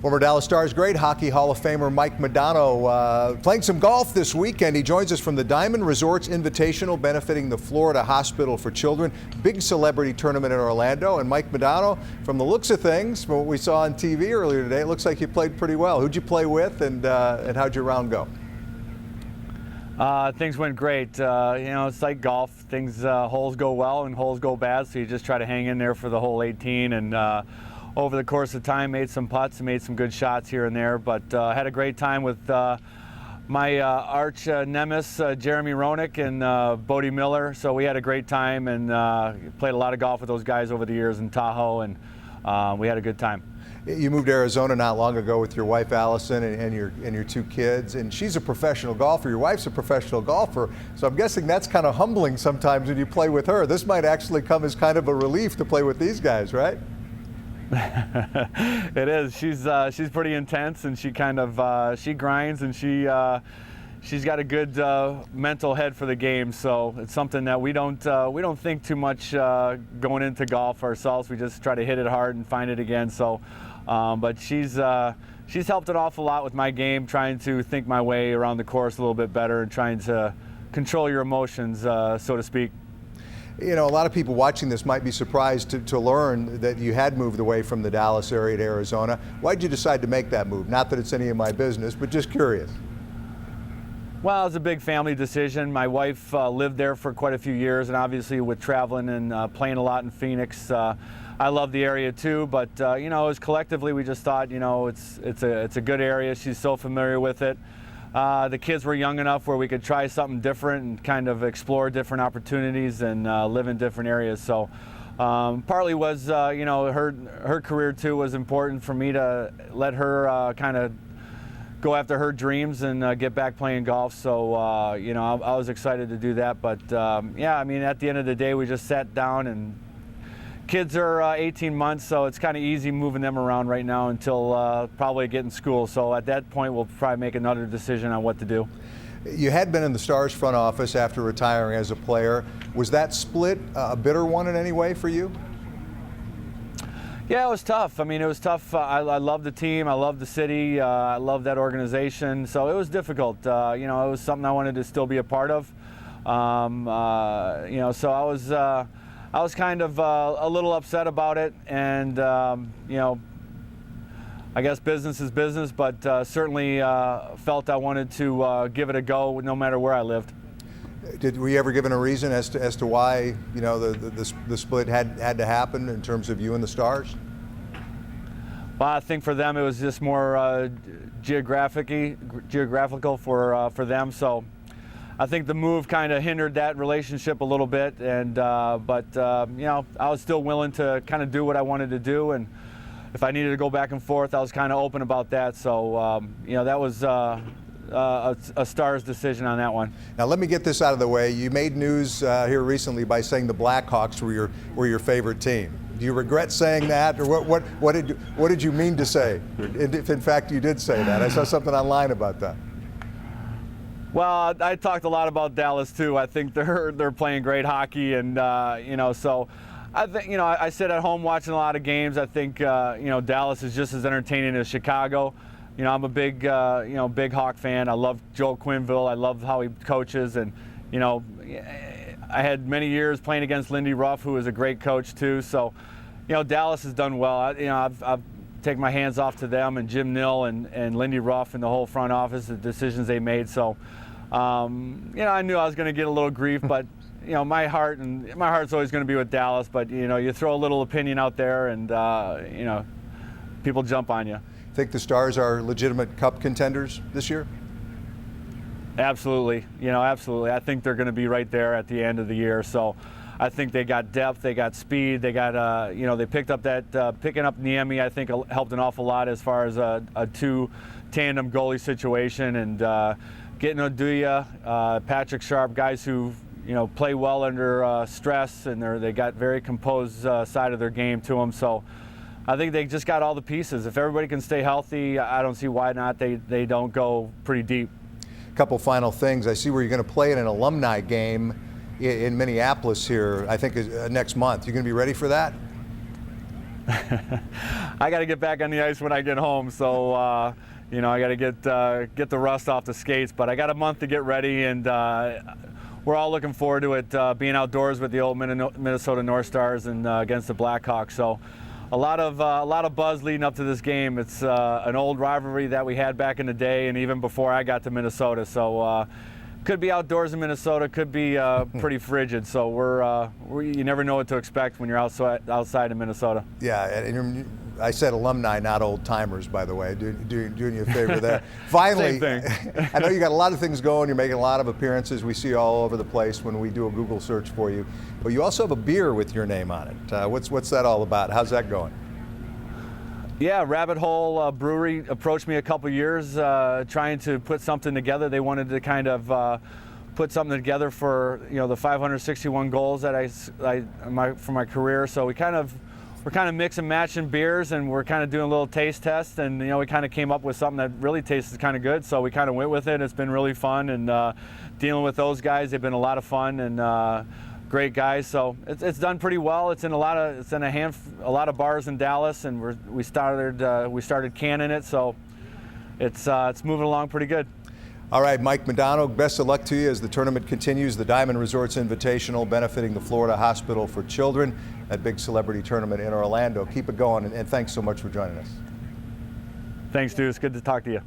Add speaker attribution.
Speaker 1: Former Dallas Stars great Hockey Hall of Famer Mike Modano playing some golf this weekend. He joins us from the Diamond Resorts Invitational benefiting the Florida Hospital for Children. Big celebrity tournament in Orlando. And Mike Modano, from the looks of things, from what we saw on TV earlier today, it looks like you played pretty well. Who'd you play with and how'd your round go?
Speaker 2: Things went great. It's like golf. Holes go well and holes go bad, so you just try to hang in there for the whole 18 and over the course of time made some putts and made some good shots here and there, but had a great time with my arch nemesis Jeremy Roenick and Bodie Miller. So we had a great time and played a lot of golf with those guys over the years in Tahoe, and we had a good time.
Speaker 1: You moved to Arizona not long ago with your wife Allison and your two kids, and she's a professional golfer. Your wife's a professional golfer, so I'm guessing that's kind of humbling sometimes when you play with her. This might actually come as kind of a relief to play with these guys, right?
Speaker 2: It is. She's pretty intense, and she kind of she grinds, and she's got a good mental head for the game. So it's something that we don't think too much going into golf ourselves. We just try to hit it hard and find it again. So, but she's helped an awful lot with my game, trying to think my way around the course a little bit better and trying to control your emotions, so to speak.
Speaker 1: You know, a lot of people watching this might be surprised to learn that you had moved away from the Dallas area to Arizona. Why'd you decide to make that move? Not that it's any of my business, but just curious.
Speaker 2: Well, it was a big family decision. My wife lived there for quite a few years, and obviously with traveling and playing a lot in Phoenix, I love the area too. But it was collectively we just thought, it's a good area. She's so familiar with it. The kids were young enough where we could try something different and kind of explore different opportunities and live in different areas. So partly was, her career too was important for me to let her kind of go after her dreams and get back playing golf. So, I was excited to do that. But yeah, I mean, at the end of the day, we just sat down, and kids are 18 months, so it's kind of easy moving them around right now until probably get in school. So at that point, we'll probably make another decision on what to do.
Speaker 1: You had been in the Stars front office after retiring as a player. Was that split a bitter one in any way for you?
Speaker 2: Yeah, it was tough. I mean, it was tough. I love the team. I love the city. I love that organization. So it was difficult. It was something I wanted to still be a part of. So I was kind of a little upset about it, and I guess business is business, but certainly felt I wanted to give it a go no matter where I lived.
Speaker 1: Were you ever given a reason as to why the split had to happen in terms of you and the Stars?
Speaker 2: Well, I think for them it was just more geographical for them. So I think the move kind of hindered that relationship a little bit, and I was still willing to kind of do what I wanted to do, and if I needed to go back and forth, I was kind of open about that. So that was a Stars decision on that one.
Speaker 1: Now let me get this out of the way. You made news here recently by saying the Blackhawks were your favorite team. Do you regret saying that, or what did you mean to say? If in fact you did say that, I saw something online about that.
Speaker 2: Well, I talked a lot about Dallas too. I think they're playing great hockey, and so I think I sit at home watching a lot of games. I think Dallas is just as entertaining as Chicago. I'm a big big Hawk fan. I love Joe Quenneville. I love how he coaches, and I had many years playing against Lindy Ruff, who is a great coach too. So Dallas has done well. I've taken my hands off to them and Jim Nill and Lindy Ruff and the whole front office, the decisions they made. So I knew I was going to get a little grief, but my heart's always going to be with Dallas. But you throw a little opinion out there, and people jump on you.
Speaker 1: Think the Stars are legitimate Cup contenders this year?
Speaker 2: Absolutely. Absolutely. I think they're going to be right there at the end of the year. So I think they got depth, they got speed, they got they picked up that picking up Niemi. I think helped an awful lot as far as a two tandem goalie situation, and getting Oduya, Patrick Sharp, guys who play well under stress, and they got very composed side of their game to them. So I think they just got all the pieces. If everybody can stay healthy, I don't see why not they don't go pretty deep.
Speaker 1: Couple final things. I see where you're going to play in an alumni game in Minneapolis here, I think next month. You going to be ready for that?
Speaker 2: I got to get back on the ice when I get home, so you know, I got to get the rust off the skates. But I got a month to get ready, and we're all looking forward to it, being outdoors with the old Minnesota North Stars and against the Blackhawks. So a lot of buzz leading up to this game. It's an old rivalry that we had back in the day, and even before I got to Minnesota. So could be outdoors in Minnesota, could be pretty frigid. So you never know what to expect when you're outside in Minnesota.
Speaker 1: Yeah, and I said alumni, not old timers, by the way. Doing you a favor there. Finally,
Speaker 2: Same thing.
Speaker 1: I know you got a lot of things going. You're making a lot of appearances. We see you all over the place when we do a Google search for you. But you also have a beer with your name on it. What's that all about? How's that going?
Speaker 2: Yeah, Rabbit Hole Brewery approached me a couple years trying to put something together. They wanted to kind of put something together for, you know, the 561 goals that for my career. So we're kind of mix and matching beers, and we're kind of doing a little taste test, and you know, we kind of came up with something that really tasted kind of good. So we kind of went with it. It's been really fun, and dealing with those guys, they've been a lot of fun and great guys. So it's done pretty well. It's in a lot of bars in Dallas, and we started canning it. So it's moving along pretty good.
Speaker 1: All right, Mike Modano, best of luck to you as the tournament continues. The Diamond Resorts Invitational benefiting the Florida Hospital for Children, that big celebrity tournament in Orlando. Keep it going, and thanks so much for joining us.
Speaker 2: Thanks, dude. It's good to talk to you.